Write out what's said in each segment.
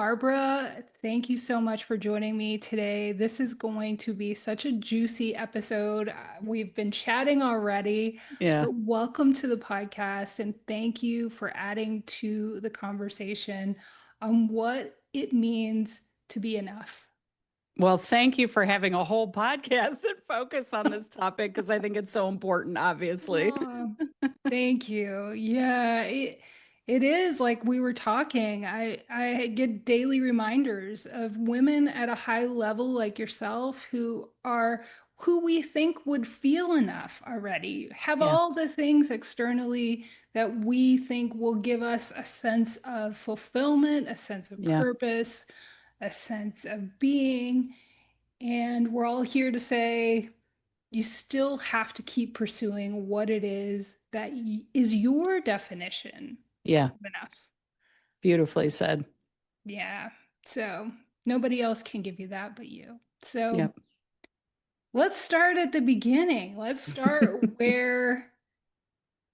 Barbara, thank you so much for joining me today. This is going to be such a juicy episode. We've been chatting already, Yeah. but welcome to the podcast and thank you for adding to the conversation on what it means to be enough. Well, thank you for having a whole podcast that focus on this topic because I think it's so important, obviously. Oh, thank you. Yeah, it is like we were talking. I get daily reminders of women at a high level like yourself who we think would feel enough already, have Yeah. all the things externally that we think will give us a sense of fulfillment, a sense of Yeah. purpose, a sense of being. And we're all here to say, you still have to keep pursuing what it is that is your definition Yeah. of enough. Beautifully said. Yeah. So nobody else can give you that but you. So Yep. let's start at the beginning. Let's start where,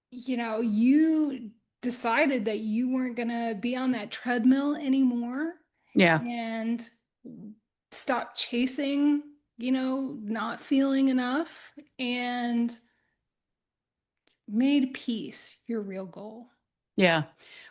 you decided that you weren't going to be on that treadmill anymore Yeah. and stop chasing, not feeling enough and made peace your real goal. Yeah.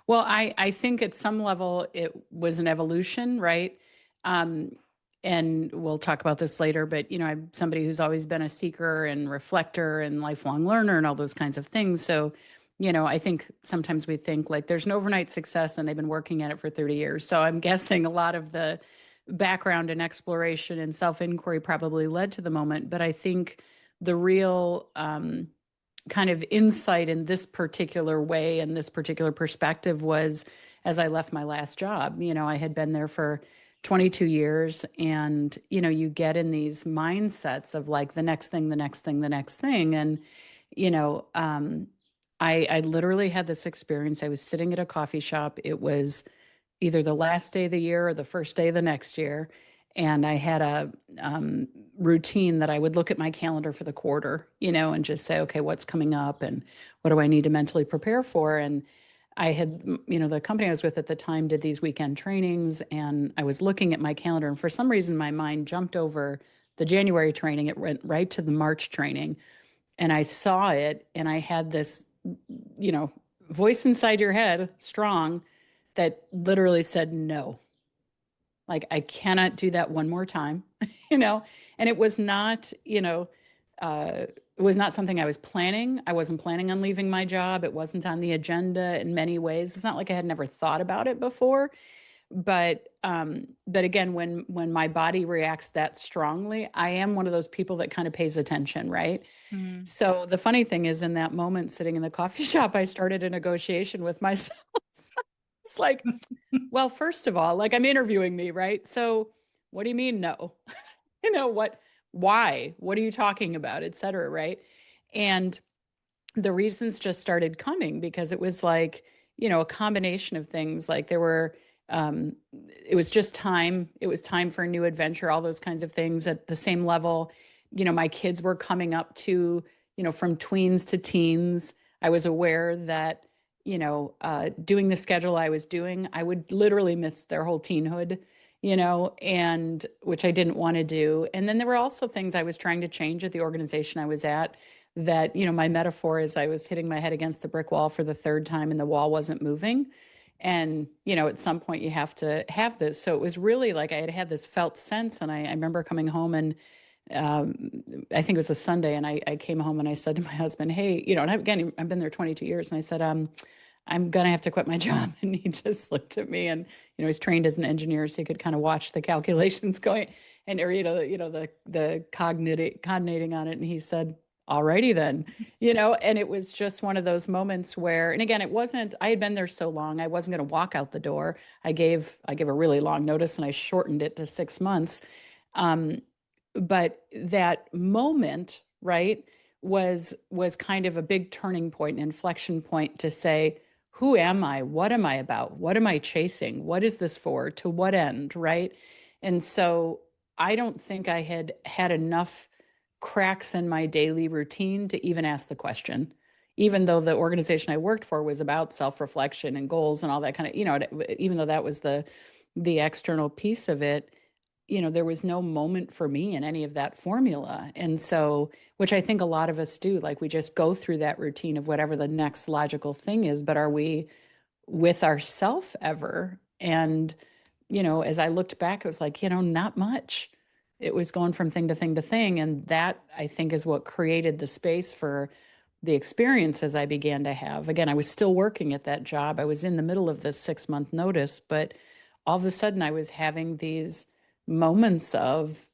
Well, I think at some level it was an evolution, right? Um, and we'll talk about this later, but I'm somebody who's always been a seeker and reflector and lifelong learner and all those kinds of things. So, I think sometimes we think like there's an overnight success and they've been working at it for 30 years. So I'm guessing a lot of the background and exploration and self-inquiry probably led to the moment. But I think the real kind of insight in this particular way and this particular perspective was as I left my last job. I had been there for 22 years and you get in these mindsets of like the next thing, the next thing, the next thing. And, you know, um, I literally had this experience. I was sitting at a coffee shop. It was either the last day of the year or the first day of the next year. And I had a routine that I would look at my calendar for the quarter, and just say, okay, what's coming up and what do I need to mentally prepare for? And I had, the company I was with at the time did these weekend trainings, and I was looking at my calendar. And for some reason, my mind jumped over the January training. It went right to the March training. And I saw it, and I had this, you know, voice inside your head, strong, that literally said no. Like, I cannot do that one more time, you know? And it was not, it was not something I was planning. I wasn't planning on leaving my job. It wasn't on the agenda in many ways. It's not like I had never thought about it before. But again, when my body reacts that strongly, I am one of those people that kind of pays attention, right? Mm. So the funny thing is, in that moment, sitting in the coffee shop, I started a negotiation with myself. It's like, well, first of all, like I'm interviewing me, right? So what do you mean no? What, why? What are you talking about, et cetera, right? And the reasons just started coming because it was like, a combination of things. Like there were, it was just time. It was time for a new adventure, all those kinds of things at the same level. My kids were coming up to, from tweens to teens. I was aware that, doing the schedule I was doing, I would literally miss their whole teenhood, and which I didn't want to do. And then there were also things I was trying to change at the organization I was at that, my metaphor is I was hitting my head against the brick wall for the third time and the wall wasn't moving. And, at some point you have to have this. So it was really like I had had this felt sense. And I remember coming home and um, I think it was a Sunday, and I came home and I said to my husband, hey, and again, I've been there 22 years. And I said, I'm going to have to quit my job. And he just looked at me and, he's trained as an engineer, so he could kind of watch the calculations going and, or, the cognating on it. And he said, alrighty then, and it was just one of those moments where, and again, it wasn't, I had been there so long, I wasn't going to walk out the door. I gave a really long notice and I shortened it to 6 months. Um, but that moment, right, was kind of a big turning point, an inflection point to say, who am I? What am I about? What am I chasing? What is this for? To what end? Right. And so I don't think I had had enough cracks in my daily routine to even ask the question, even though the organization I worked for was about self reflection and goals and all that kind of, even though that was the external piece of it, there was no moment for me in any of that formula. And so, which I think a lot of us do, like we just go through that routine of whatever the next logical thing is, but are we with ourself ever? And, as I looked back, it was like, not much. It was going from thing to thing to thing. And that I think is what created the space for the experiences I began to have. Again, I was still working at that job. I was in the middle of this 6 month notice, but all of a sudden I was having these moments of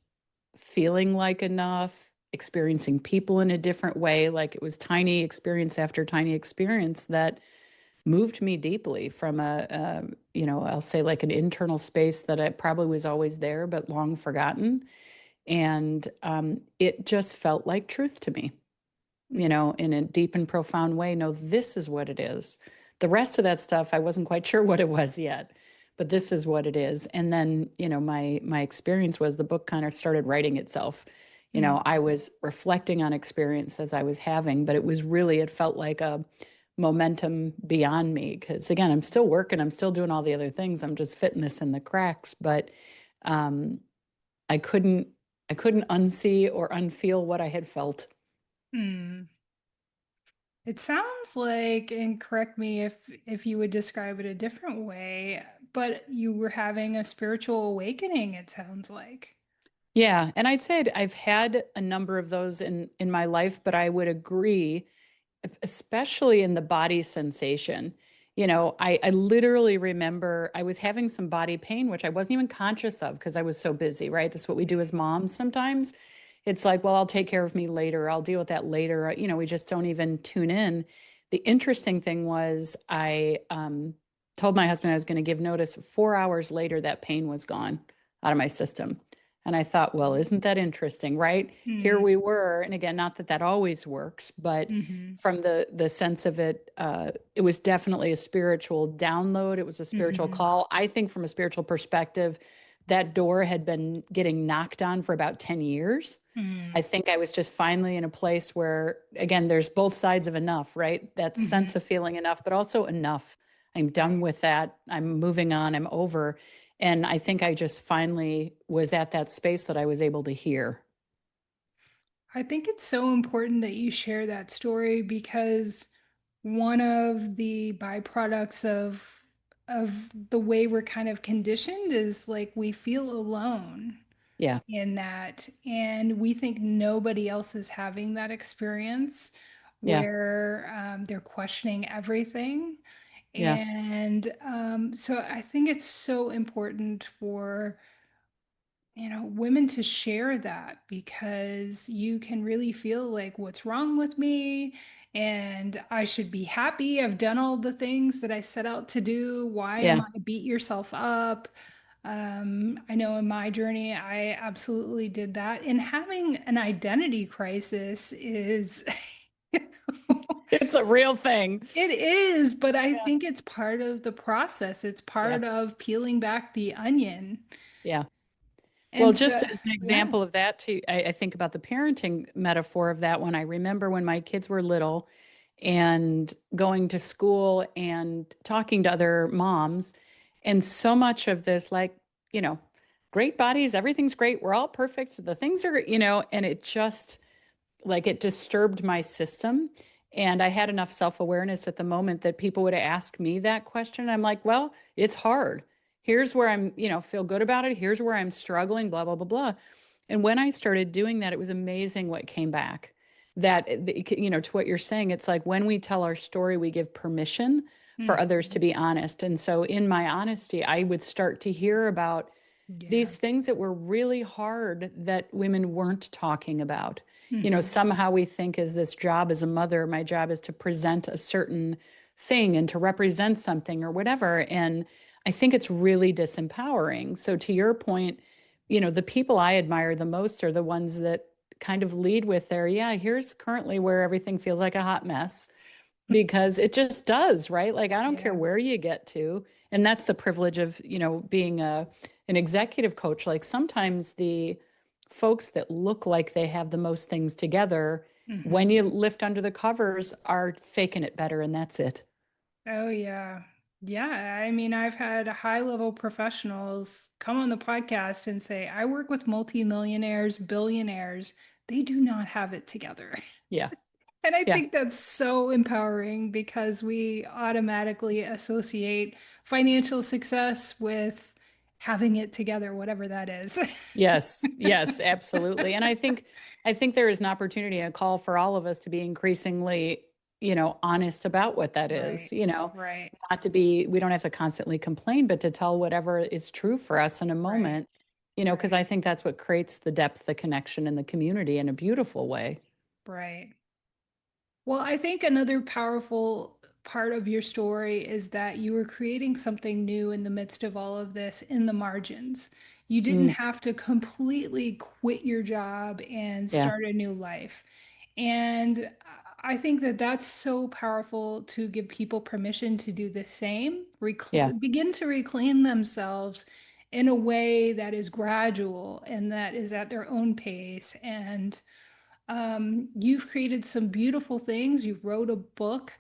feeling like enough, experiencing people in a different way. Like it was tiny experience after tiny experience that moved me deeply from I'll say like an internal space that I probably was always there, but long forgotten. And it just felt like truth to me, in a deep and profound way. No, this is what it is. The rest of that stuff, I wasn't quite sure what it was yet, but this is what it is. And then, my experience was the book kind of started writing itself. I was reflecting on experience as I was having, but it felt like a momentum beyond me. Because again, I'm still working, I'm still doing all the other things. I'm just fitting this in the cracks, but um, I couldn't, I couldn't unsee or unfeel what I had felt. Mm. It sounds like, and correct me if you would describe it a different way, but you were having a spiritual awakening, it sounds like. Yeah, and I'd say I've had a number of those in my life, but I would agree, especially in the body sensation. I literally remember I was having some body pain, which I wasn't even conscious of because I was so busy, right? That's what we do as moms sometimes. It's like, well, I'll take care of me later. I'll deal with that later. We just don't even tune in. The interesting thing was I told my husband I was going to give notice. 4 hours later, that pain was gone out of my system. And I thought, well, isn't that interesting, right? Here Mm. we were, and again, not that that always works, but Hmm. from the sense of it, it was definitely a spiritual download. It was a spiritual Hmm. call. I think from a spiritual perspective, that door had been getting knocked on for about 10 years. I Mm. think I was just finally in a place where, again, there's both sides of enough, right? That sense Hmm. of feeling enough, but also enough. I'm done Right. with that. I'm moving on. I'm over. And I think I just finally was at that space that I was able to hear. I think it's so important that you share that story because one of the byproducts of the way we're kind of conditioned is like we feel alone Yeah. in that, and we think nobody else is having that experience Yeah. where they're questioning everything. Yeah. And so I think it's so important for women to share that because you can really feel like what's wrong with me and I should be happy. I've done all the things that I set out to do. Why am Yeah. I beat yourself up? I know in my journey, I absolutely did that. And having an identity crisis is, It's a real thing. it is, but I Yeah. think it's part of the process. It's Yeah. part of peeling back the onion. Yeah. Well, And just so, as an yeah. example of that, too, I think about the parenting metaphor of that one. I remember when my kids were little and going to school and talking to other moms, and so much of this, like, you know, great bodies, everything's great, we're all perfect, the things are, and it just like it disturbed my system. And I had enough self awareness at the moment that people would ask me that question. I'm like, well, it's hard. Here's where I'm, feel good about it. Here's where I'm struggling, blah, blah, blah, blah. And when I started doing that, it was amazing what came back. That, to what you're saying, it's like when we tell our story, we give permission for others to Mhm. be honest. And so in my honesty, I would start to hear about Yeah. these things that were really hard that women weren't talking about. Hmm. Somehow we think as this job as a mother, my job is to present a certain thing and to represent something or whatever. And I think it's really disempowering. So to your point, the people I admire the most are the ones that kind of lead with their, yeah, here's currently where everything feels like a hot mess because it just does, right? Like I don't care Yeah. where you get to. And that's the privilege of, being an executive coach. Like sometimes the folks that look like they have the most things together, when Hmm. you lift under the covers, are faking it better, and that's it. Oh, yeah. Yeah, I mean, I've had high level professionals come on the podcast and say, I work with multimillionaires, billionaires. They do not have it together. Yeah. And I Yeah. think that's so empowering because we automatically associate financial success with having it together, whatever that is. Yes, yes, absolutely. And I think there is an opportunity, a call for all of us to be increasingly, honest about what that is, Right, right, not to be, we don't have to constantly complain, but to tell whatever is true for us in a right, moment, because right, I think that's what creates the depth, the connection in the community in a beautiful way. right. Well, I think another powerful part of your story is that you were creating something new in the midst of all of this in the margins. You didn't Mm, have to completely quit your job and yeah, start a new life. And I think that that's so powerful to give people permission to do the same, yeah. begin to reclaim themselves in a way that is gradual and that is at their own pace. And you've created some beautiful things. You wrote a book,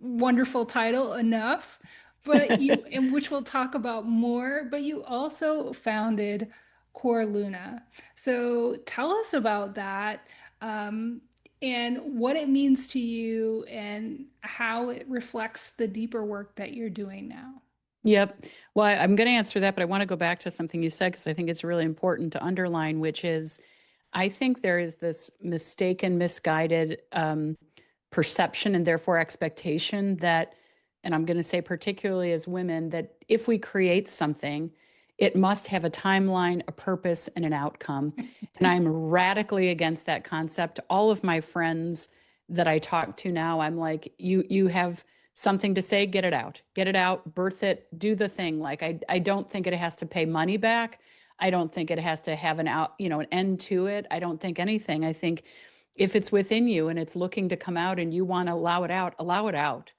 wonderful title enough, but you, and which we'll talk about more, but you also founded Core Luna. So tell us about that, um, and what it means to you and how it reflects the deeper work that you're doing now. Yep. Well, I'm going to answer that, but I want to go back to something you said because I think it's really important to underline, which is I think there is this mistaken, misguided perception and therefore expectation that, and I'm going to say particularly as women, that if we create something, it must have a timeline, a purpose, and an outcome. And I'm radically against that concept. All of my friends that I talk to now, I'm like, you have something to say, get it out, birth it, do the thing. Like I don't think it has to pay money back. I don't think it has to have an end to it. I don't think anything. I think if it's within you and it's looking to come out and you want to allow it out,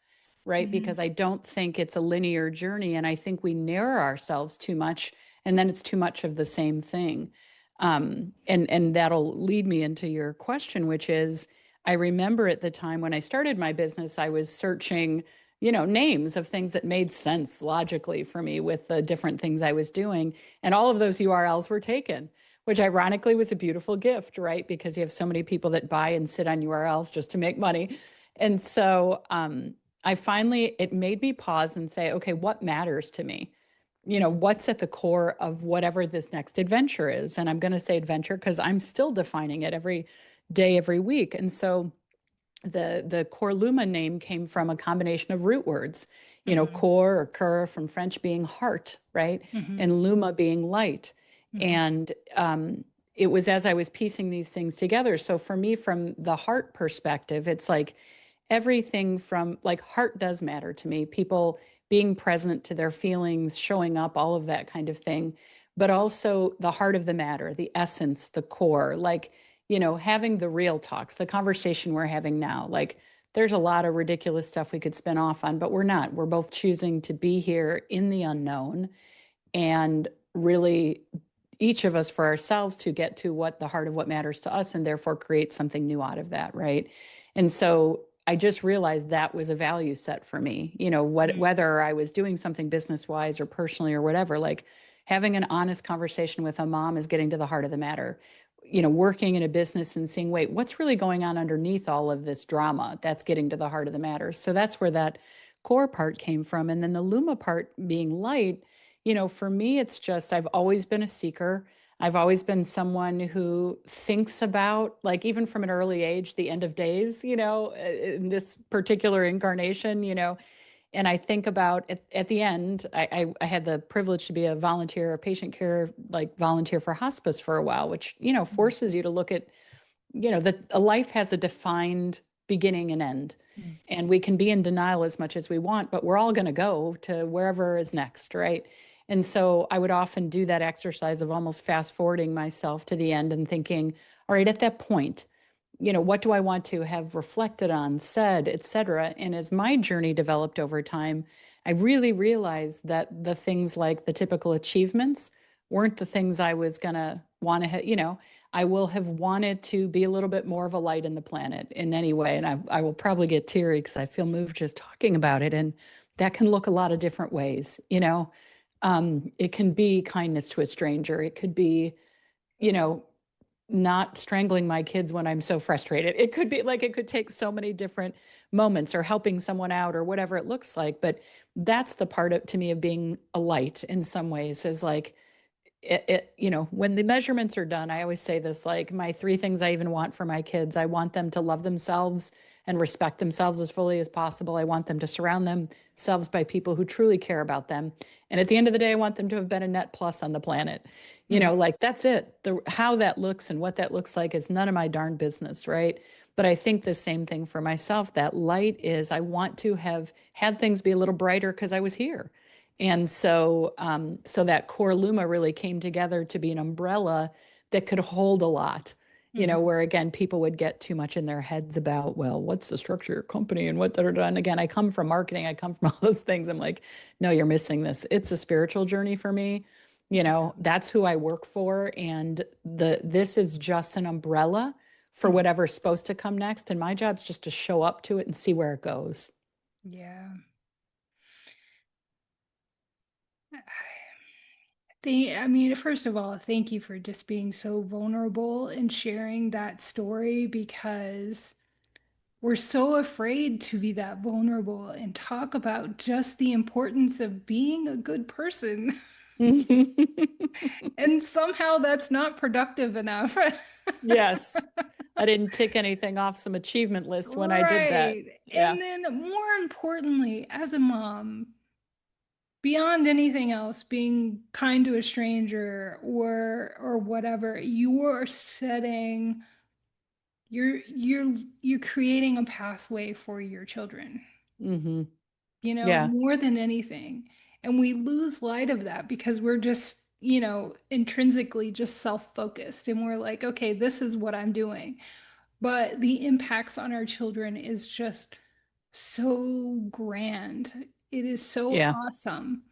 right? Mhm. Because I don't think it's a linear journey. And I think we narrow ourselves too much and then it's too much of the same thing. And that'll lead me into your question, which is I remember at the time when I started my business, I was searching, names of things that made sense logically for me with the different things I was doing. And all of those URLs were taken, which ironically was a beautiful gift, right? Because you have so many people that buy and sit on URLs just to make money. And so it made me pause and say, okay, what matters to me? What's at the core of whatever this next adventure is? And I'm going to say adventure because I'm still defining it every day, every week. And so the Core Luma name came from a combination of root words, Mhm. core or cur from French being heart, right? Mhm. And Luma being light. Mhm. And it was as I was piecing these things together. So for me, from the heart perspective, it's like everything from like heart does matter to me, people being present to their feelings, showing up, all of that kind of thing. But also the heart of the matter, the essence, the core, like, having the real talks, the conversation we're having now. Like, there's a lot of ridiculous stuff we could spin off on, but we're not. We're both choosing to be here in the unknown and really each of us for ourselves to get to what the heart of what matters to us and therefore create something new out of that, right? And so I just realized that was a value set for me. Mhm. Whether I was doing something business wise or personally or whatever, like having an honest conversation with a mom is getting to the heart of the matter. Working in a business and seeing, wait, what's really going on underneath all of this drama? That's getting to the heart of the matter. So that's where that core part came from. And then the Luma part being light, for me, it's just I've always been a seeker. I've always been someone who thinks about, like, even from an early age, the end of days, in this particular incarnation, and I think about at the end, I had the privilege to be a volunteer, a patient care, like volunteer for hospice for a while, which, forces you to look at that a life has a defined beginning and end. Mhm. And we can be in denial as much as we want, but we're all going to go to wherever is next, right? And so I would often do that exercise of almost fast forwarding myself to the end and thinking, all right, at that point, what do I want to have reflected on, said, et cetera. And as my journey developed over time, I really realized that the things like the typical achievements weren't the things I was going to want to, I will have wanted to be a little bit more of a light in the planet in any way. And I will probably get teary because I feel moved just talking about it. And that can look a lot of different ways, you know. It can be kindness to a stranger. It could be, you know, not strangling my kids when I'm so frustrated. It could be like, it could take so many different moments, or helping someone out, or whatever it looks like. But that's the part of, to me, of being a light in some ways, is like, you know, when the measurements are done, I always say this, like, my three things I even want for my kids: I want them to love themselves and respect themselves as fully as possible. I want them to surround themselves by people who truly care about them. And at the end of the day, I want them to have been a net plus on the planet. You Mhm. know, like, that's it. How that looks and what that looks like is none of my darn business, right? But I think the same thing for myself. That light is, I want to have had things be a little brighter because I was here. And so, so that Core Luma really came together to be an umbrella that could hold a lot, you know, Mhm. where again, people would get too much in their heads about, well, what's the structure of your company and what, da, da, da. And again, I come from marketing, I come from all those things. I'm like, no, you're missing this. It's a spiritual journey for me. You know, that's who I work for. And this is just an umbrella for Mhm. whatever's supposed to come next. And my job's just to show up to it and see where it goes. Yeah. First of all, thank you for just being so vulnerable and sharing that story, because we're so afraid to be that vulnerable and talk about just the importance of being a good person. And somehow that's not productive enough. Yes. I didn't tick anything off some achievement list when I did that. Right. Yeah. And then more importantly, as a mom, beyond anything else, being kind to a stranger or whatever, you're setting you're creating a pathway for your children, Hmm. Yeah. more than anything. And we lose light of that because we're just, intrinsically just self-focused, and we're like, okay, this is what I'm doing. But the impacts on our children is just so grand. It is so Yeah. awesome.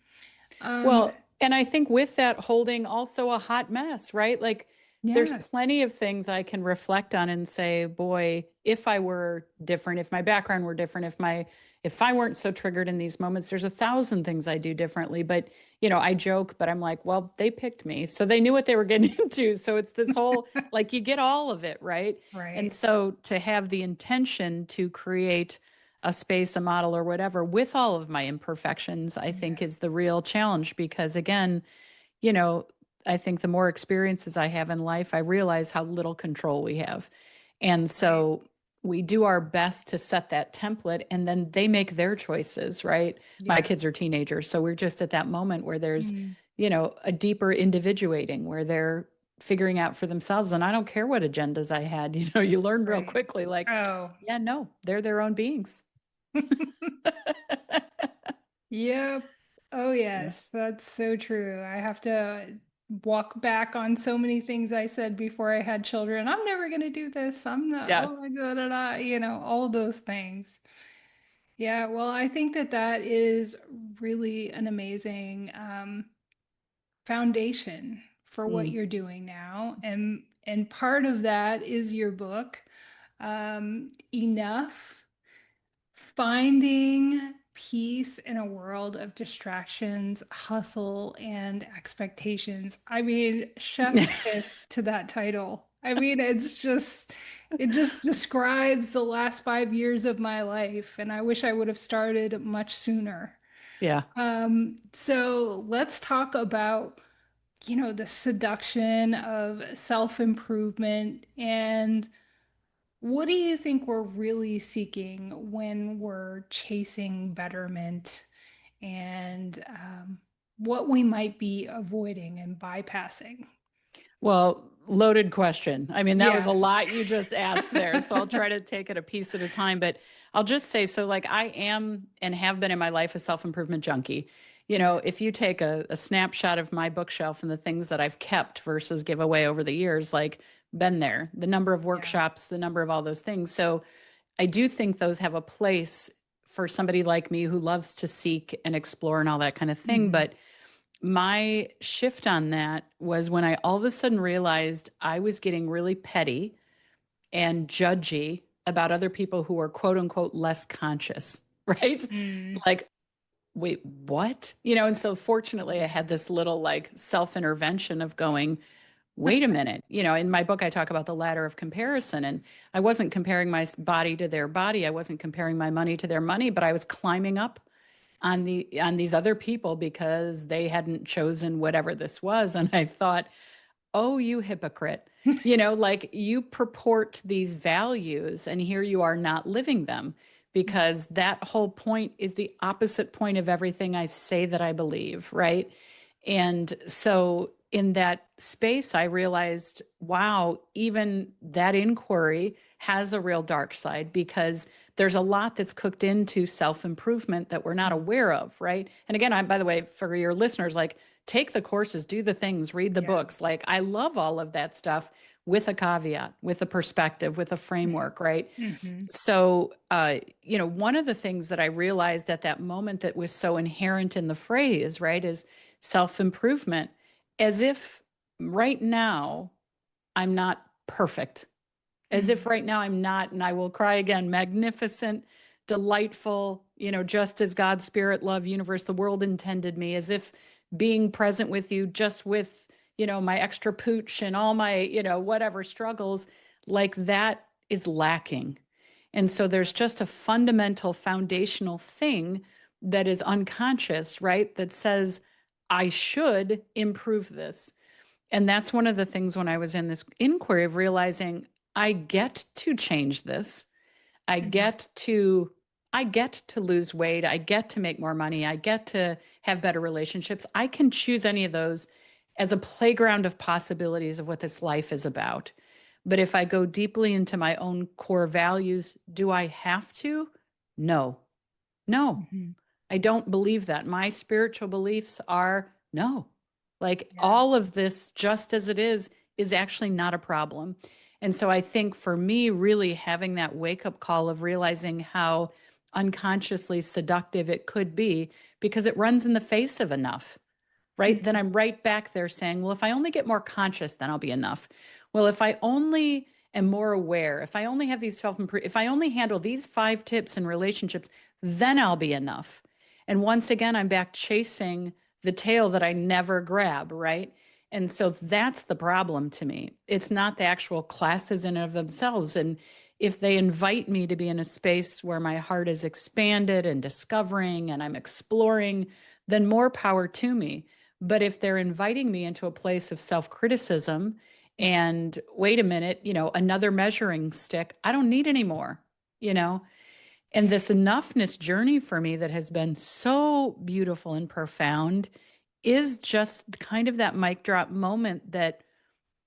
Um, Well, and I think with that, holding also a hot mess, right? Like, there's yeah, plenty of things I can reflect on and say, boy, if I were different, if my background were different, if I weren't so triggered in these moments, there's a thousand things I do differently. But, you know, I joke, but I'm like, well, they picked me, so they knew what they were getting into. So it's this whole, like, you get all of it, right? And right. so to have the intention to create a space, a model, or whatever, with all of my imperfections, I think Yeah, is the real challenge. Because again, you know, I think the more experiences I have in life, I realize how little control we have. And right. so we do our best to set that template, and then they make their choices, right? My Yeah. kids are teenagers. So we're just at that moment where there's, Mm, you know, a deeper individuating where they're figuring out for themselves. And I don't care what agendas I had, you know, you learn real right. quickly, like, Oh. yeah, no, they're their own beings. Yep. Oh, Yeah. yes, that's so true. I have to walk back on so many things I said before I had children. I'm never going to do this. I'm not, Yeah. oh my God, da, da, all those things. Yeah, well, I think that that is really an amazing foundation for what Mm. you're doing now. And part of that is your book, Enough. Finding peace in a world of distractions, hustle, and expectations. Chef's kiss to that title. It just describes the last 5 years of my life, and I wish I would have started much sooner. Yeah. So let's talk about, the seduction of self-improvement, and what do you think we're really seeking when we're chasing betterment, and what we might be avoiding and bypassing? Well, loaded question. I mean, that was Yeah. a lot you just asked there. So I'll try to take it a piece at a time. But I'll just say, so like, I am and have been in my life a self-improvement junkie. You know, Yeah. if you take a snapshot of my bookshelf and the things that I've kept versus give away over the years, like, been there, the number of Yeah. workshops, the number of all those things. So I do think those have a place for somebody like me who loves to seek and explore and all that kind of thing. Hmm. But my shift on that was when I all of a sudden realized I was getting really petty and judgy about other people who are quote unquote less conscious, right? Mm. Like, wait, what? And so fortunately I had this little like self-intervention of going, wait a minute. In my book, I talk about the ladder of comparison, and I wasn't comparing my body to their body. I wasn't comparing my money to their money, but I was climbing up on these other people because they hadn't chosen whatever this was. And I thought, oh, you hypocrite. Like you purport these values and here you are not living them, because that whole point is the opposite point of everything I say that I believe, right? And so in that space, I realized, wow, even that inquiry has a real dark side, because there's a lot that's cooked into self improvement that we're not aware of, right? And again, by the way, for your listeners, like take the courses, do the things, read the Yeah. books. Like I love all of that stuff with a caveat, with a perspective, with a framework, right? Mm-hmm. So, one of the things that I realized at that moment that was so inherent in the phrase, right, is self improvement, as if right now I'm not perfect, as if Mm-hmm. right now I'm not, and I will cry again, magnificent, delightful, just as God, spirit, love, universe, the world intended me, as if being present with you, just with, my extra pooch and all my, whatever struggles, like that is lacking. And so there's just a fundamental foundational thing that is unconscious, right? That says, I should improve this. And that's one of the things when I was in this inquiry of realizing I get to change this. I Mm-hmm. get to I get to lose weight. I get to make more money. I get to have better relationships. I can choose any of those as a playground of possibilities of what this life is about. But if I go deeply into my own core values, do I have to? No. No. Mm-hmm. I don't believe that. My spiritual beliefs are no. Like Yeah. all of this, just as it is actually not a problem. And so I think for me, really having that wake up call of realizing how unconsciously seductive it could be, because it runs in the face of enough, right? Then Mm-hmm. I'm right back there saying, well, if I only get more conscious, then I'll be enough. Well, if I only am more aware, if I only have these self improve, if I only handle these 5 tips in relationships, then I'll be enough. And once again, I'm back chasing the tail that I never grab, right? And so that's the problem to me. It's not the actual classes in and of themselves. And if they invite me to be in a space where my heart is expanded and discovering and I'm exploring, then more power to me. But if they're inviting me into a place of self criticism and wait a minute, another measuring stick, I don't need any more, you know? And this enoughness journey for me that has been so beautiful and profound is just kind of that mic drop moment that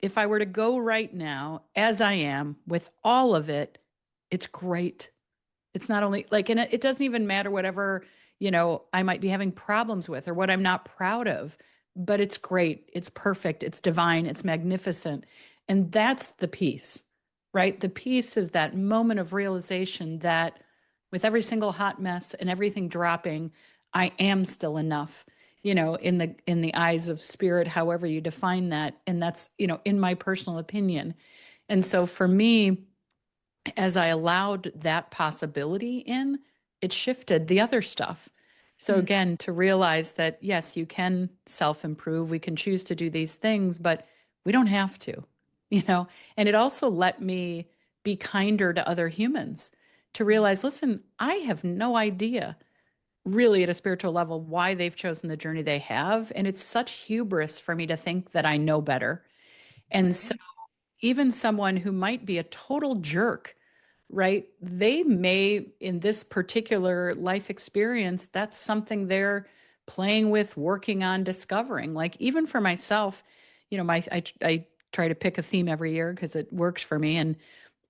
if I were to go right now, as I am with all of it, it's great. It's not only like, and it doesn't even matter whatever, I might be having problems with or what I'm not proud of, but it's great. It's perfect. It's divine. It's magnificent. And that's the peace, right? The peace is that moment of realization that with every single hot mess and everything dropping, I am still enough, in the eyes of spirit, however you define that. And that's, in my personal opinion. And so for me, as I allowed that possibility in, it shifted the other stuff. So Mm-hmm. again, to realize that yes, you can self improve, we can choose to do these things, but we don't have to, And it also let me be kinder to other humans, to realize, listen, I have no idea really at a spiritual level why they've chosen the journey they have. And it's such hubris for me to think that I know better. And so Right. even someone who might be a total jerk, right? They may, in this particular life experience, that's something they're playing with, working on, discovering. Like even for myself, I try to pick a theme every year because it works for me,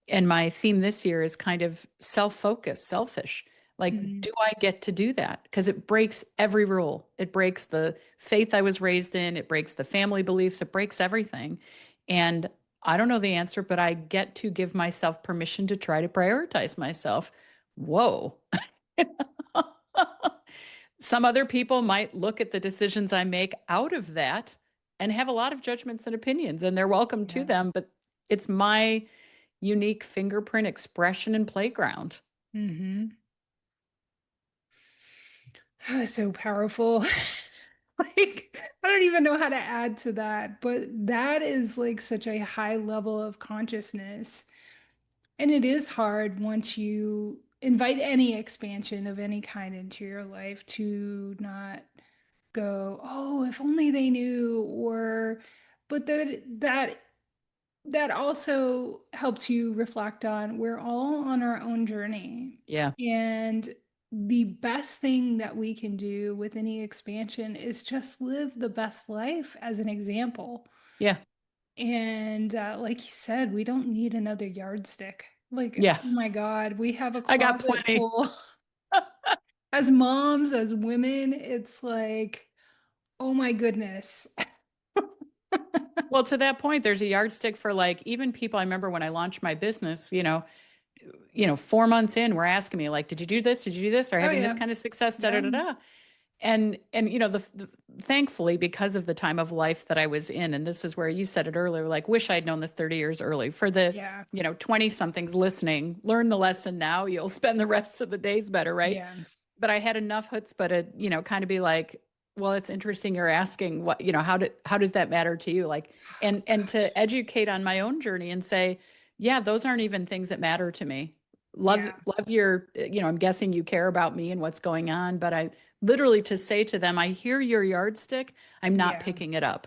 and my theme this year is kind of self-focused, selfish. Like, Mm-hmm. do I get to do that? Because it breaks every rule. It breaks the faith I was raised in. It breaks the family beliefs. It breaks everything. And I don't know the answer, but I get to give myself permission to try to prioritize myself. Whoa. Some other people might look at the decisions I make out of that and have a lot of judgments and opinions, and they're welcome to Yeah. them. But it's my unique fingerprint expression and playground. Mm-hmm. So powerful. Like, I don't even know how to add to that, but that is like such a high level of consciousness. And it is hard once you invite any expansion of any kind into your life to not go, oh, if only they knew, or, but that also helps you reflect on we're all on our own journey. Yeah. And the best thing that we can do with any expansion is just live the best life as an example. Yeah. And like you said, we don't need another yardstick. Like, Yeah. oh my God, we have a I got closet plenty. full. As moms, as women, it's like, oh my goodness. Well, to that point, there's a yardstick for like even people. I remember when I launched my business, 4 months in, were asking me like, "Did you do this? Did you do this? Are Oh having this yeah. kind of success?" Da da Yeah. da da. And thankfully, because of the time of life that I was in, and this is where you said it earlier, like, wish I'd known this 30 years early. For the Yeah. 20 somethings listening, learn the lesson now. You'll spend the rest of the days better, right? Yeah. But I had enough chutzpah to, kind of be like, well, it's interesting you're asking what, how does that matter to you? Like, and to educate on my own journey and say, yeah, those aren't even things that matter to me. Love, Yeah. love your, I'm guessing you care about me and what's going on, but I literally to say to them, I hear your yardstick. I'm not Yeah. picking it up.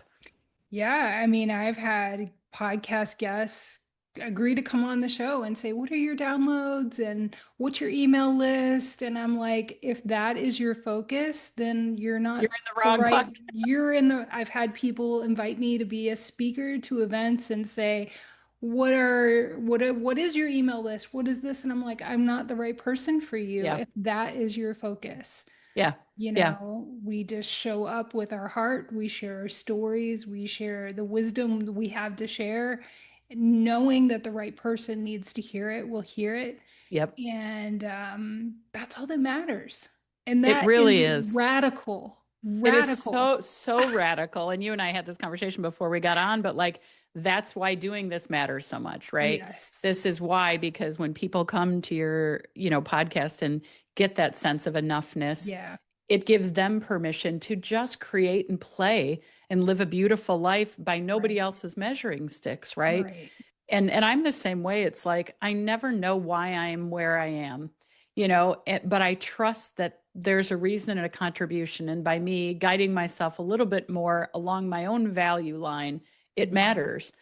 Yeah, I mean, I've had podcast guests agree to come on the show and say, "What are your downloads and what's your email list?" And I'm like, if that is your focus, then you're You're not in the the wrong right, podcast. you're in the, I've had people invite me to be a speaker to events and say, what is your email list? What is this?" And I'm like, I'm not the right person for you Yeah. if that is your focus. Yeah. You Yeah. know, we just show up with our heart, we share our stories, we share the wisdom we have to share, knowing that the right person needs to hear it, will hear it. Yep. And that's all that matters. And It that really is is. radical, It is radical. so, so radical. And you and I had this conversation before we got on, but like that's why doing this matters so much, right? Yes. This is why, because when people come to your, podcast and get that sense of enoughness, Yeah. it gives them permission to just create and play and live a beautiful life by nobody Right. else's measuring sticks, right? Right. And I'm the same way. It's like I never know why I'm where I am, but I trust that there's a reason and a contribution. And by me guiding myself a little bit more along my own value line, it Mhm. matters.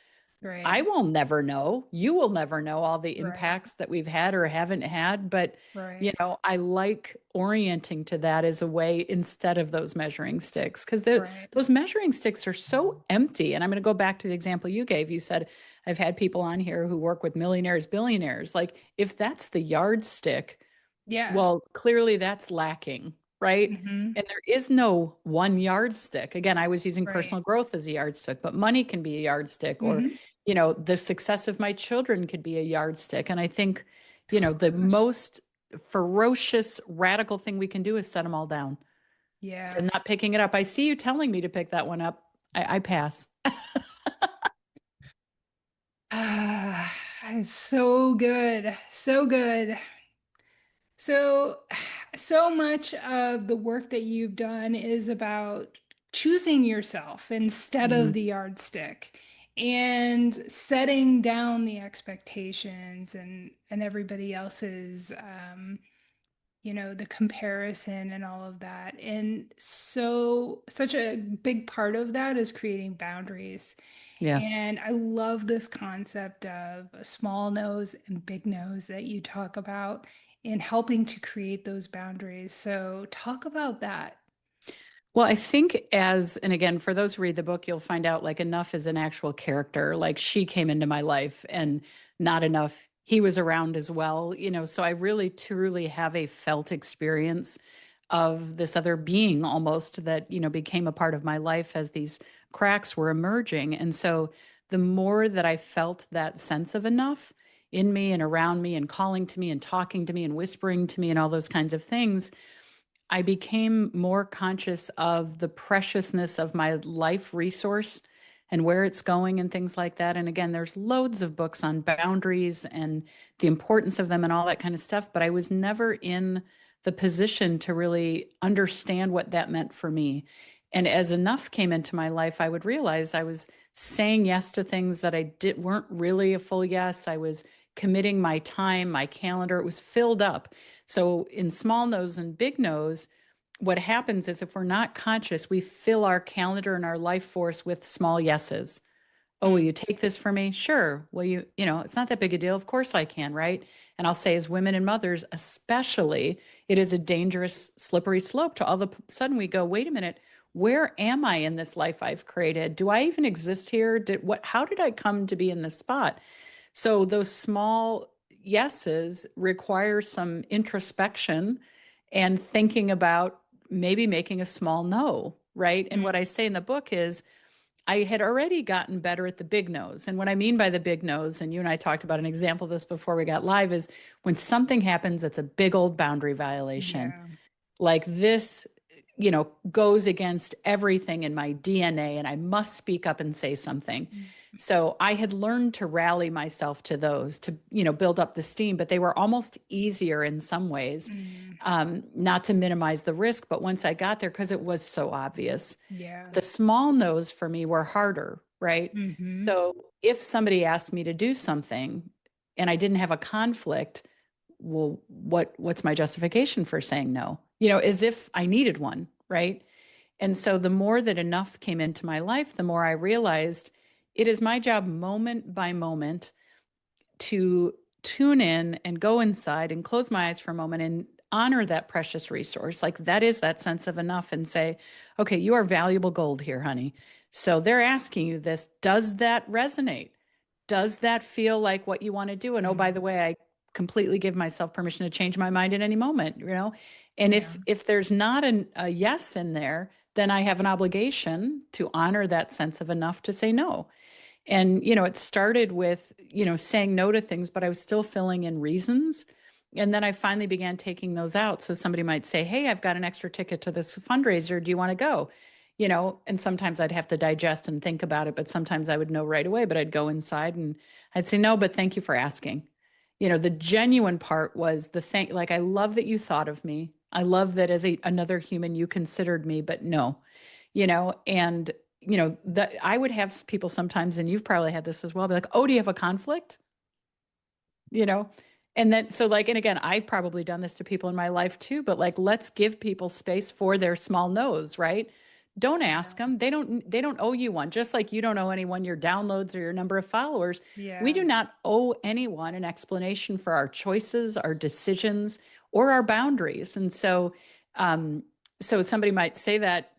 Right. I will never know. You will never know all the Right. impacts that we've had or haven't had. But, Right. I like orienting to that as a way instead of those measuring sticks because Right. those measuring sticks are so empty. And I'm going to go back to the example you gave. You said, I've had people on here who work with millionaires, billionaires. Like, if that's the yardstick, Yeah. well, clearly that's lacking, right? Hmm. And there is no one yardstick. Again, I was using Right. personal growth as a yardstick, but money can be a yardstick, or, Hmm. the success of my children could be a yardstick. And I think, the Gosh. most ferocious, radical thing we can do is set them all down. So Yeah. I'm not picking it up. I see you telling me to pick that one up. I pass. Ah, it's so good. So good. So, so much of the work that you've done is about choosing yourself instead of Mhm. the yardstick and setting down the expectations and everybody else's the comparison and all of that. And so, such a big part of that is creating boundaries. Yeah. And I love this concept of a small nose and big nose that you talk about in helping to create those boundaries. So, talk about that. Well, I think and again, for those who read the book, you'll find out like enough is an actual character. Like she came into my life and not enough. He was around as well, so I really truly have a felt experience of this other being almost that, became a part of my life as these cracks were emerging. And so the more that I felt that sense of enough in me and around me and calling to me and talking to me and whispering to me and all those kinds of things, I became more conscious of the preciousness of my life resource and where it's going and things like that. And again, there's loads of books on boundaries and the importance of them and all that kind of stuff, but I was never in the position to really understand what that meant for me. And as enough came into my life, I would realize I was saying yes to things that weren't really a full yes. I was committing my time, my calendar, it was filled up. So in small no's and big no's, what happens is if we're not conscious, we fill our calendar and our life force with small yeses. Oh, will Mm. you take this for me? Sure. Will you, it's not that big a deal. Of course I can, right? And I'll say, as women and mothers, especially, it is a dangerous, slippery slope to all of a sudden we go, wait a minute, where am I in this life I've created? Do I even exist here? How did I come to be in this spot? So those small yeses require some introspection and thinking about maybe making a small no, right? And what I say in the book is, I had already gotten better at the big no's. And what I mean by the big no's, and you and I talked about an example of this before we got live, is when something happens that's a big old boundary violation, Yeah. like this, goes against everything in my DNA, and I must speak up and say something. Mm. So I had learned to rally myself to those to, build up the steam, but they were almost easier in some ways, Mm. not to minimize the risk. But once I got there, because it was so obvious, Yeah. the small no's for me were harder, right? Mm-hmm. So if somebody asked me to do something and I didn't have a conflict, well, what's my justification for saying no? As if I needed one, right? And so the more that enough came into my life, the more I realized it is my job moment by moment to tune in and go inside and close my eyes for a moment and honor that precious resource. Like that is that sense of enough and say, okay, you are valuable gold here, honey. So they're asking you this. Does that resonate? Does that feel like what you want to do? And oh, by the Mm. way, I completely give myself permission to change my mind at any moment. And Yeah. if there's not a yes in there, then I have an obligation to honor that sense of enough to say no. And, it started with, saying no to things, but I was still filling in reasons. And then I finally began taking those out. So somebody might say, hey, I've got an extra ticket to this fundraiser. Do you want to go? And sometimes I'd have to digest and think about it, but sometimes I would know right away, but I'd go inside and I'd say, no, but thank you for asking. The genuine part was the thing, like, I love that you thought of me. I love that as another human, you considered me, but no, and that I would have people sometimes, and you've probably had this as well, be like, oh, do you have a conflict? you know and then so like, and again, I've probably done this to people in my life too, but like, let's give people space for their small no's, right? Don't ask Yeah. them. They don't owe you one, just like you don't owe anyone your downloads or your number of followers. We Yeah. do not owe anyone an explanation for our choices, our decisions, or our boundaries. And um so somebody might say that,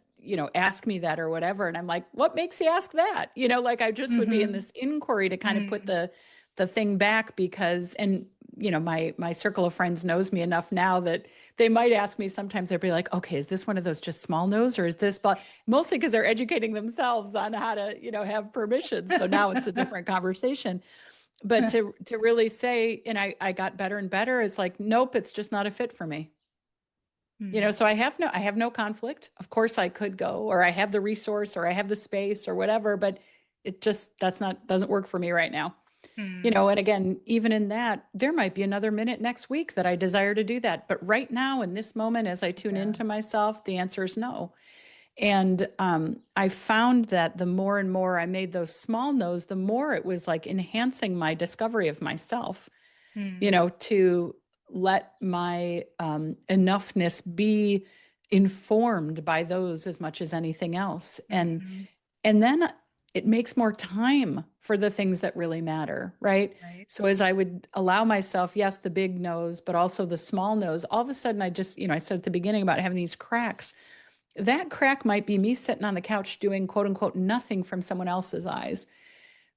ask me that or whatever, and I'm like, what makes you ask that? Like, I just would be in Mm-hmm. this inquiry to kind of put Mm. the thing back, because, and my circle of friends knows me enough now that they might ask me sometimes. They'll be like, okay, is this one of those just small no's, or is this, but mostly because they're educating themselves on how to, have permission. So now it's a different conversation. But to really say, and I got better and better, it's like, nope, it's just not a fit for me. Mm. So I have no conflict. Of course I could go, or I have the resource, or I have the space or whatever, but doesn't work for me right now. Mm. And again, even in that, there might be another minute next week that I desire to do that. But right now, in this moment, as I tune Yeah. into myself, the answer is no. And I found that the more and more I made those small no's, the more it was like enhancing my discovery of myself, Mm. to let my enoughness be informed by those as much as anything else. And Mm-hmm. and then it makes more time for the things that really matter, right? Right. So as I would allow myself, yes, the big no's, but also the small no's, all of a sudden I said at the beginning about having these cracks. That crack might be me sitting on the couch doing quote unquote nothing from someone else's eyes.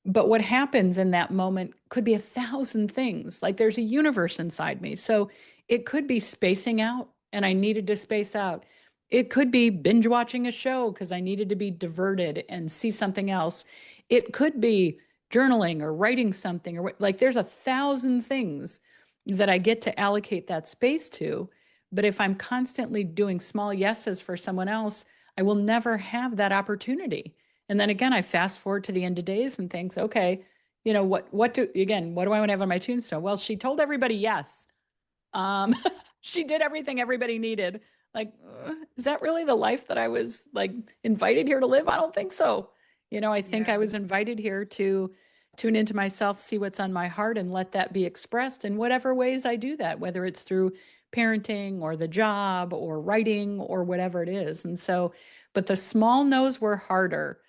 But what happens in that moment could be a thousand things. Like, there's a universe inside me. So it could be spacing out and I needed to space out. It could be binge watching a show because I needed to be diverted and see something else. It could be journaling or writing something, or like, there's a thousand things that I get to allocate that space to. But if I'm constantly doing small yeses for someone else, I will never have that opportunity. And then again, I fast forward to the end of days and thinks, okay, what do I want to have on my tombstone? Well, she told everybody yes. Um, She did everything everybody needed. Like, is that really the life that I was like invited here to live? I don't think so. I think I Yeah. was invited here to tune into myself, see what's on my heart, and let that be expressed in whatever ways I do that, whether it's through parenting or the job or writing or whatever it is. And so, but the small no's were harder.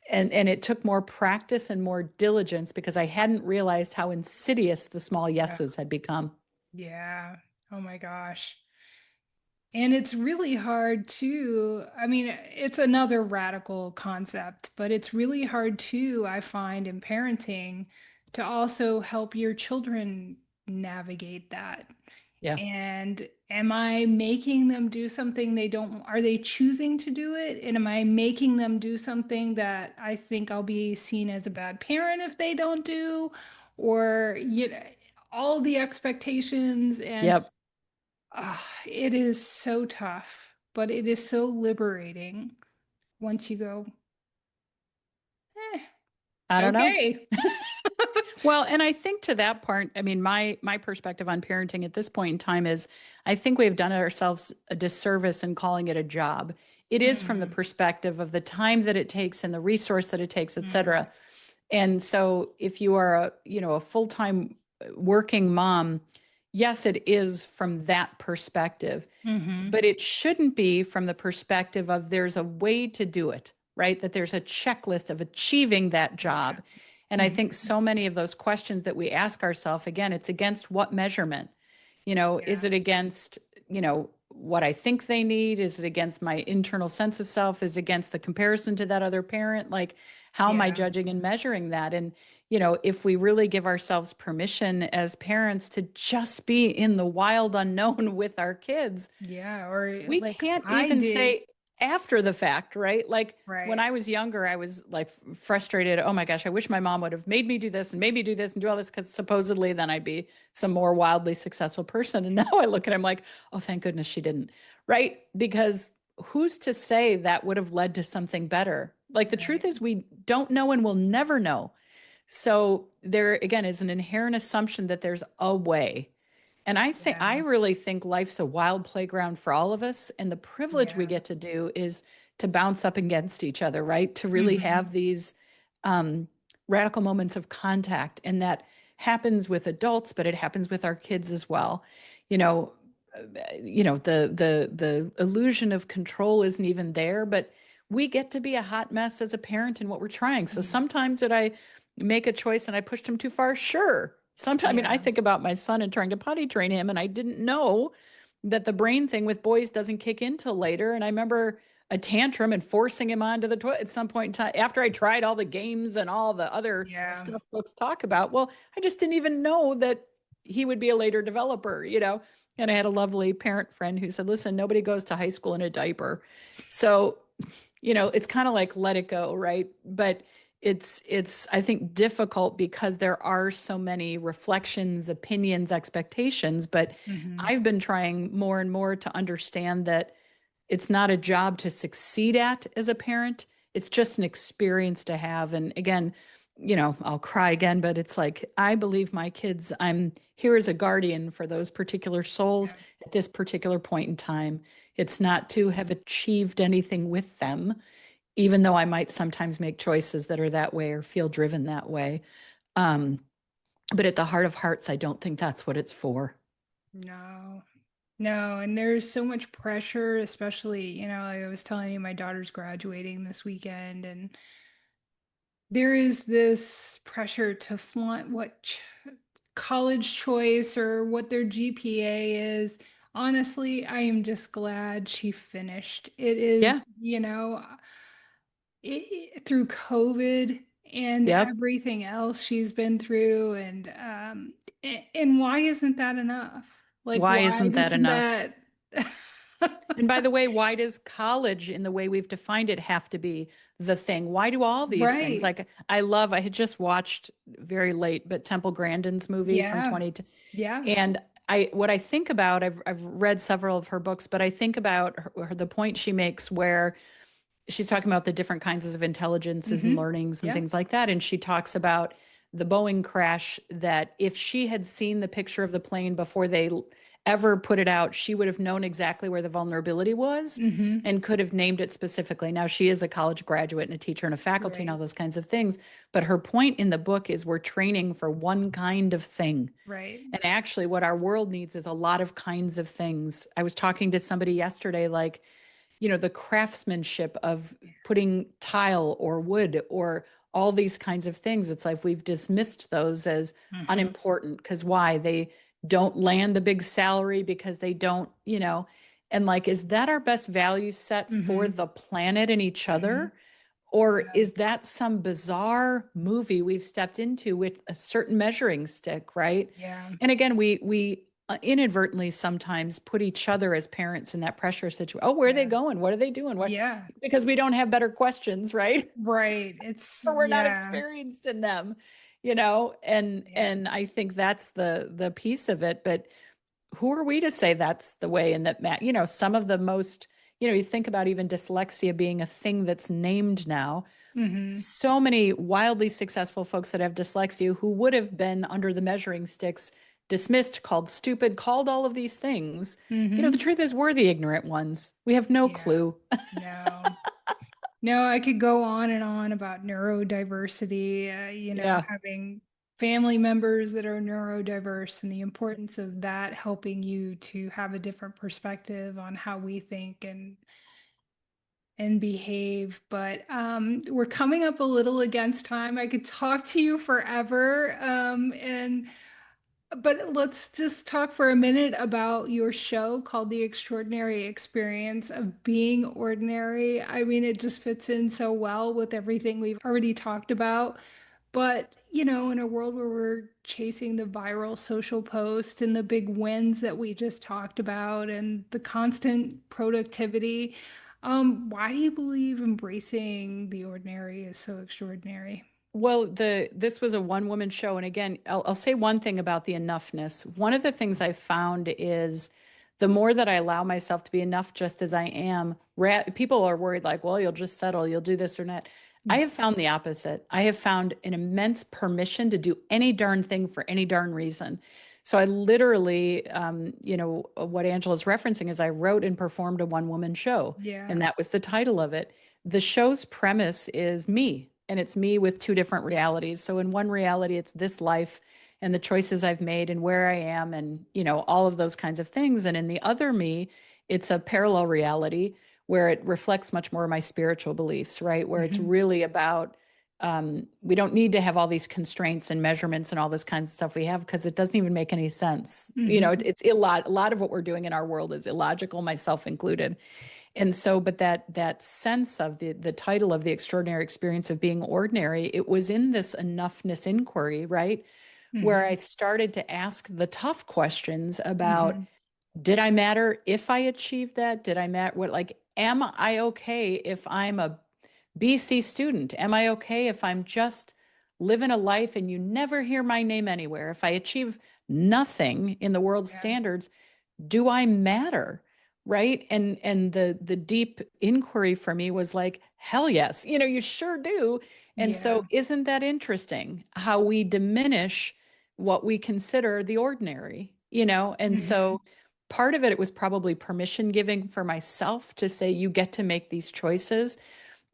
And it took more practice and more diligence because I hadn't realized how insidious the small Yeah. yeses had become. Yeah. Oh my gosh. And it's really hard too. I mean, it's another radical concept, but it's really hard too, I find, in parenting to also help your children navigate that. Yeah. And am I making them do something they don't, are they choosing to do it? And am I making them do something that I think I'll be seen as a bad parent if they don't do? Or, all the expectations and Yep. it is so tough, but it is so liberating once you go, eh, I don't know. okay. Well, and I think to that part, I mean, my perspective on parenting at this point in time is I think we've done ourselves a disservice in calling it a job. It is from the Mm, perspective of the time that it takes and the resource that it takes, et mm, cetera. And so if you are a full-time working mom, yes, it is from that perspective, mm-hmm. but it shouldn't be from the perspective of there's a way to do it, right? That there's a checklist of achieving that Yeah. job. And I think Mm-hmm. so many of those questions that we ask ourselves, again, it's against what measurement? Is Yeah. it against, what I think they need? Is it against my internal sense of self? Is it against the comparison to that other parent? Like, how am I Yeah. judging and measuring that? And, if we really give ourselves permission as parents to just be in the wild unknown with our kids, Yeah. Or we like can't I even did. say after the fact, right? Like when Right. I was younger, I was like frustrated. Oh my gosh, I wish my mom would have made me do this and made me do this and do all this because supposedly then I'd be some more wildly successful person. And now I look at him like, oh, thank goodness she didn't, right? Because who's to say that would have led to something better? Like the truth Right. is, we don't know and we'll never know. So there again is an inherent assumption that there's a way. And I Yeah. really think life's a wild playground for all of us. And the privilege we Yeah. get to do is to bounce up against each other, right? To really Mm-hmm. have these um, radical moments of contact. And that happens with adults, but it happens with our kids as well. You know, the illusion of control isn't even there, but we get to be a hot mess as a parent in what we're trying. So Mm. sometimes did I make a choice and I pushed him too far? Sure. Sometimes, I mean, I Yeah. think about my son and trying to potty train him, and I didn't know that the brain thing with boys doesn't kick in till later. And I remember a tantrum and forcing him onto the toilet at some point in time after I tried all the games and all the other Yeah. stuff books talk about. Well, I just didn't even know that he would be a later developer. And I had a lovely parent friend who said, listen, nobody goes to high school in a diaper. So, it's kind of like let it go, right? But it's I think difficult because there are so many reflections, opinions, expectations, but Mm-hmm. I've been trying more and more to understand that it's not a job to succeed at as a parent. It's just an experience to have. And again, I'll cry again, but it's like I believe my kids, I'm here as a guardian for those particular souls Yeah. at this particular point in time. It's not to have achieved anything with them, even though I might sometimes make choices that are that way or feel driven that way. Um, but at the heart of hearts, I don't think that's what it's for. No. No, and there's so much pressure, especially, like I was telling you, my daughter's graduating this weekend, and there is this pressure to flaunt what college choice or what their GPA is. Honestly, I am just glad she finished. It Yeah. is, through COVID and Yep. everything else she's been through, and why isn't that enough? Like, Why why isn't that doesn't enough? that? And by the way, why does college, in the way we've defined it, have to be the thing? Why do all these things? Right. Like, I had just watched very late, but Temple Grandin's movie from Yeah. 20, Yeah. and what I think about, I've read several of her books, but I think about the point she makes where she's talking about the different kinds of intelligences and Hmm. learnings and Yeah. things like that. And she talks about the Boeing crash, that if she had seen the picture of the plane before they ever put it out, she would have known exactly where the vulnerability was Mm-hmm. and could have named it specifically. Now, she is a college graduate and a teacher and a faculty and all Right. those kinds of things. But her point in the book is we're training for one kind of thing. Right. And actually, what our world needs is a lot of kinds of things. I was talking to somebody yesterday, like, the craftsmanship of putting tile or wood or all these kinds of things. It's like we've dismissed those as Mm-hmm. unimportant because why? They don't land a big salary because they don't, and like, is that our best value set for Mm-hmm. the planet and each Mm-hmm. other? Or Yeah. is that some bizarre movie we've stepped into with a certain measuring stick, right? Yeah. And again, we inadvertently sometimes put each other as parents in that pressure situation. Oh, where are they Yeah. going? What are they doing? What? Yeah. Because we don't have better questions, right? Right. It's Or we're not yeah. experienced in them, and Yeah. and I think that's the piece of it. But who are we to say that's the way and that some of the most, you think about even dyslexia being a thing that's named now. Mm-hmm. So many wildly successful folks that have dyslexia who would have been under the measuring sticks, dismissed, called stupid, called all of these things. The Mm-hmm. truth is we're the ignorant ones. We have no Yeah. clue. No. No, I could go on and on about neurodiversity, Yeah. having family members that are neurodiverse and the importance of that helping you to have a different perspective on how we think and behave. But we're coming up a little against time. I could talk to you forever. And but let's just talk for a minute about your show called The Extraordinary Experience of Being Ordinary. I mean, it just fits in so well with everything we've already talked about. But, in a world where we're chasing the viral social post and the big wins that we just talked about and the constant productivity, why do you believe embracing the ordinary is so extraordinary? Well, this was a one woman show, and again, I'll say one thing about the enoughness. One of the things I found is the more that I allow myself to be enough just as I am, people are worried like, well, you'll just settle, you'll do this or that. I have found the opposite. I have found an immense permission to do any darn thing for any darn reason. So I literally, what Angela's referencing is I wrote and performed a one woman show, Yeah. and that was the title of it. The show's premise is me, and it's me with two different realities. So in one reality, it's this life and the choices I've made and where I am and, all of those kinds of things. And in the other me, it's a parallel reality where it reflects much more of my spiritual beliefs, right? Where it's Hmm. really about we don't need to have all these constraints and measurements and all this kind of stuff we have because it doesn't even make any sense. Hmm. It's a lot of what we're doing in our world is illogical, myself included. And so, but that sense of the title of the extraordinary experience of being ordinary, it was in this enoughness inquiry, right? Where I Hmm. started to ask the tough questions about, Hmm. did I matter if I achieved that? Did I matter what, like, am I okay if I'm a BC student? Am I okay if I'm just living a life and you never hear my name anywhere? If I achieve nothing in the world's Yeah. standards, do I matter? Right. And the deep inquiry for me was like, hell yes, you sure do. And Yeah. so isn't that interesting how we diminish what we consider the ordinary, And Hmm. so part of it, it was probably permission giving for myself to say, you get to make these choices.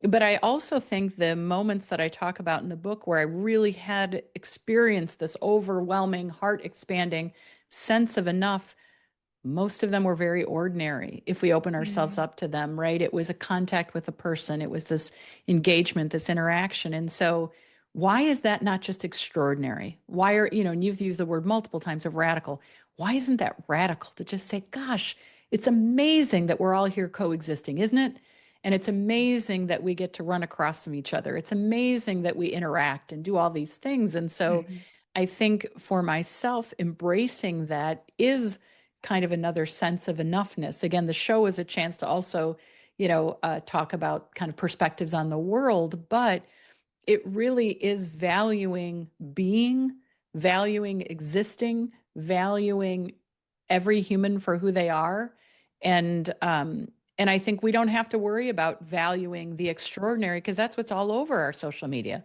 But I also think the moments that I talk about in the book where I really had experienced this overwhelming, heart expanding sense of enough, most of them were very ordinary if we open ourselves Hmm. up to them, right? It was a contact with a person, it was this engagement, this interaction. And so, why is that not just extraordinary? Why are, and you've used the word multiple times of radical. Why isn't that radical to just say, gosh, it's amazing that we're all here coexisting, isn't it? And it's amazing that we get to run across from each other. It's amazing that we interact and do all these things. And so, Hmm. I think for myself, embracing that is kind of another sense of enoughness. Again, the show is a chance to also, talk about kind of perspectives on the world, but it really is valuing being, valuing existing, valuing every human for who they are, and I think we don't have to worry about valuing the extraordinary because that's what's all over our social media.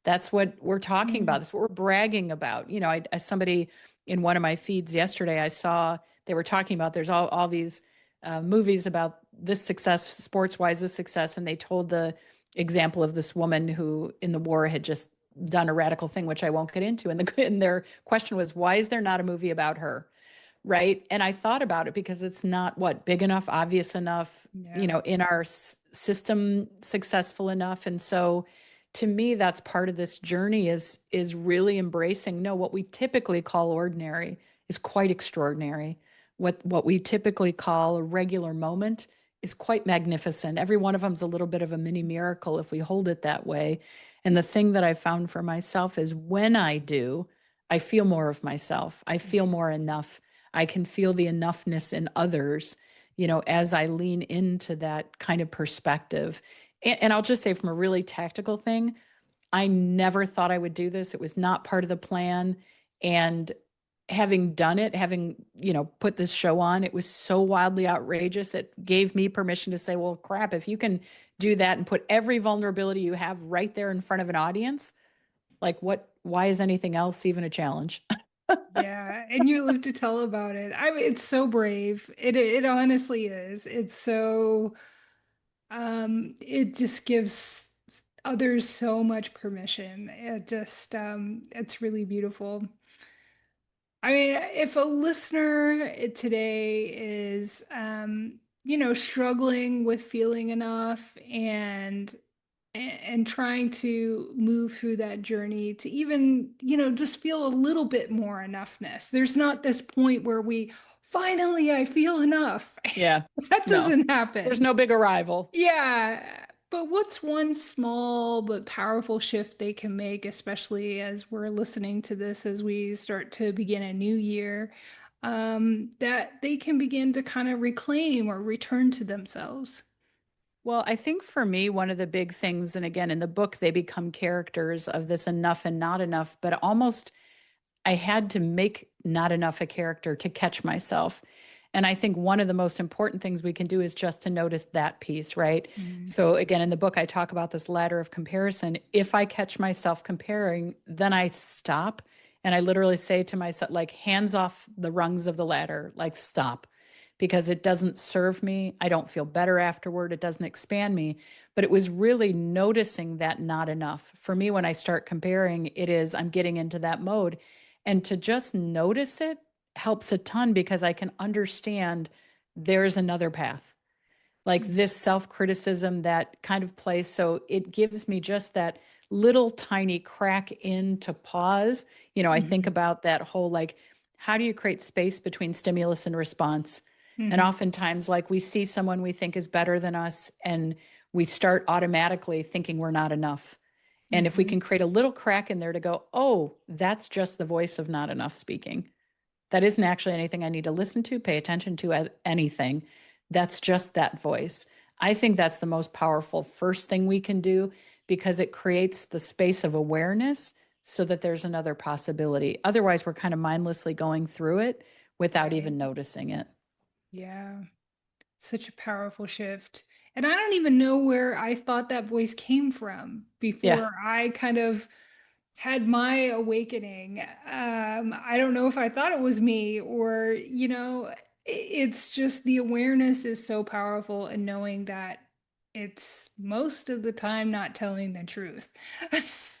That's what we're talking Mm. about. That's what we're bragging about. I somebody in one of my feeds yesterday, I saw they were talking about there's all these movies about this success, sports wise, this success. And they told the example of this woman who in the war had just done a radical thing, which I won't get into. And their question was, why is there not a movie about her? Right. And I thought about it because it's not what big enough, obvious enough, Yeah. in our system successful enough. And so to me, that's part of this journey is really embracing, no, what we typically call ordinary is quite extraordinary. What we typically call a regular moment is quite magnificent. Every one of them is a little bit of a mini miracle if we hold it that way. And the thing that I found for myself is when I do, I feel more of myself. I feel Yeah. more enough. I can feel the enoughness in others, as I lean into that kind of perspective. And I'll just say from a really tactical thing, I never thought I would do this. It was not part of the plan. And having done it, having, put this show on, it was so wildly outrageous. It gave me permission to say, well, crap, if you can do that and put every vulnerability you have right there in front of an audience, like why is anything else even a challenge? Yeah, and you live to tell about it. I mean, it's so brave. It honestly is. It's so it just gives others so much permission. It's really beautiful. I mean, if a listener today is struggling with feeling enough and trying to move through that journey to even, just feel a little bit more enoughness. There's not this point where we finally I feel enough. Yeah. That No. doesn't There's happen. no big arrival. Yeah. But what's one small but powerful shift they can make, especially as we're listening to this as we start to begin a new year, that they can begin to kind of reclaim or return to themselves? Well, I think for me, one of the big things, and again, in the book, they become characters of this enough and not enough, but almost I had to make not enough a character to catch myself. And I think one of the most important things we can do is just to notice that piece, right? Mm. So, again, in the book, I talk about this ladder of comparison. If I catch myself comparing, then I stop and I literally say to myself, like, hands off the rungs of the ladder, like, stop, because it doesn't serve me. I don't feel better afterward. It doesn't expand me. But it was really noticing that not enough. For me, when I start comparing, it is I'm getting into that mode. And to just notice it helps a ton because I can understand there's another path. Like this self criticism, that kind of place. So it gives me just that little tiny crack in to pause. I think Mhm. about that whole like, how do you create space between stimulus and response? And Mhm. oftentimes, like we see someone we think is better than us, and we start automatically thinking we're not enough. And if we Mhm. can create a little crack in there to go, oh, that's just the voice of not enough speaking. That isn't actually anything I need to listen to, pay attention to anything. That's just that voice. I think that's the most powerful first thing we can do because it creates the space of awareness so that there's another possibility. Otherwise, we're kind of mindlessly going through it without Right. even noticing it. Yeah. Such a powerful shift. And I don't even know where I thought that voice came from Yeah. before I kind of had my awakening. I don't know if I thought it was me or, it's just the awareness is so powerful and knowing that it's most of the time not telling the truth.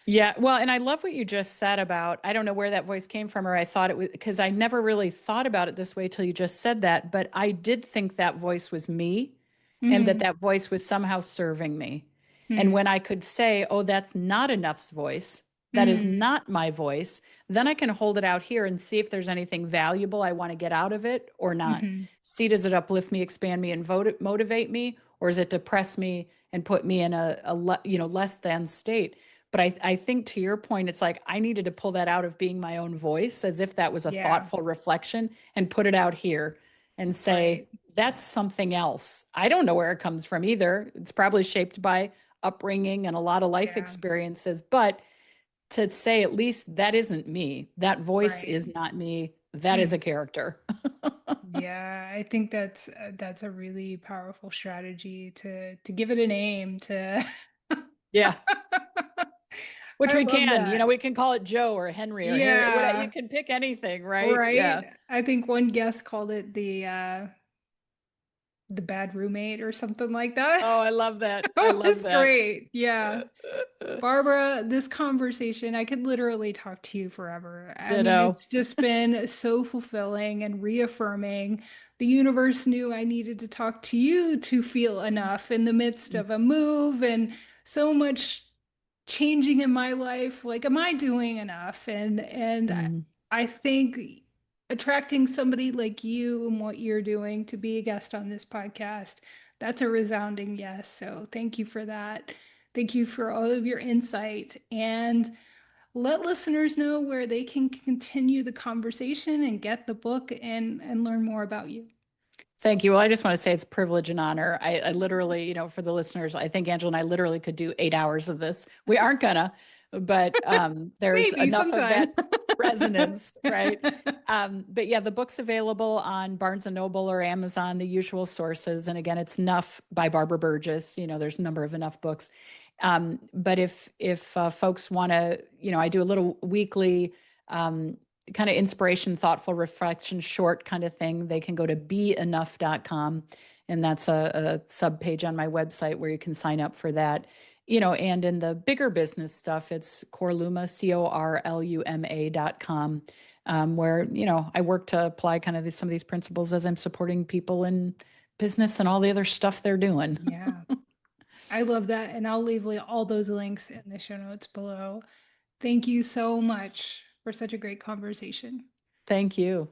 Yeah, well, and I love what you just said about I don't know where that voice came from, or I thought it was because I never really thought about it this way till you just said that, but I did think that voice was me and that Mm, that voice was somehow serving me. And mm, when I could say, "Oh, that's not enough's voice. That is mm, not my voice," then I can hold it out here and see if there's anything valuable I want to get out of it or not. mhm. See, does it uplift me, expand me, and motivate me, or does it depress me and put me in a less than state? But I think to your point, it's like I needed to pull that out of being my own voice as if that was a Yeah, thoughtful reflection and put it out here and say, right. that's something else. I don't know where it comes from either. It's probably shaped by upbringing and a lot of life Yeah, experiences. But to say at least that isn't me, that voice right. is not me, that is Mm. a character. Yeah, I think that's a really powerful strategy to give it a name to Yeah. Which I we love can, that. we can call it Joe or Henry or Harry. Whatever, you Yeah, can pick anything, right? Yeah. right. I think one guest called it the bad roommate or something like that. Oh, I love that. I It love was that. great. Yeah. Barbara, this conversation, I could literally talk to you forever. I mean, Ditto. it's just been so fulfilling and reaffirming. The universe knew I needed to talk to you to feel enough in the midst of a move and so much changing in my life. Like, am I doing enough? And Mhm. I think attracting somebody like you and what you're doing to be a guest on this podcast, that's a resounding yes. So thank you for that. Thank you for all of your insight and let listeners know where they can continue the conversation and get the book and learn more about you. Thank you. Well, I just want to say it's a privilege and honor. I literally, for the listeners, I think Angela and I literally could do 8 hours of this. We aren't gonna, but there's Maybe enough of sometime. that resonance, right? But yeah, the book's available on Barnes and Noble or Amazon, the usual sources. And again, it's Enough by Barbara Burgess. There's a number of Enough books. But if folks want to, I do a little weekly kind of inspiration, thoughtful reflection, short kind of thing, they can go to beenough.com. And that's a sub page on my website where you can sign up for that. And in the bigger business stuff, it's Core Luma, CORLUMA.com, where, I work to apply kind of some of these principles as I'm supporting people in business and all the other stuff they're doing. Yeah, I love that. And I'll leave all those links in the show notes below. Thank you so much for such a great conversation. Thank you.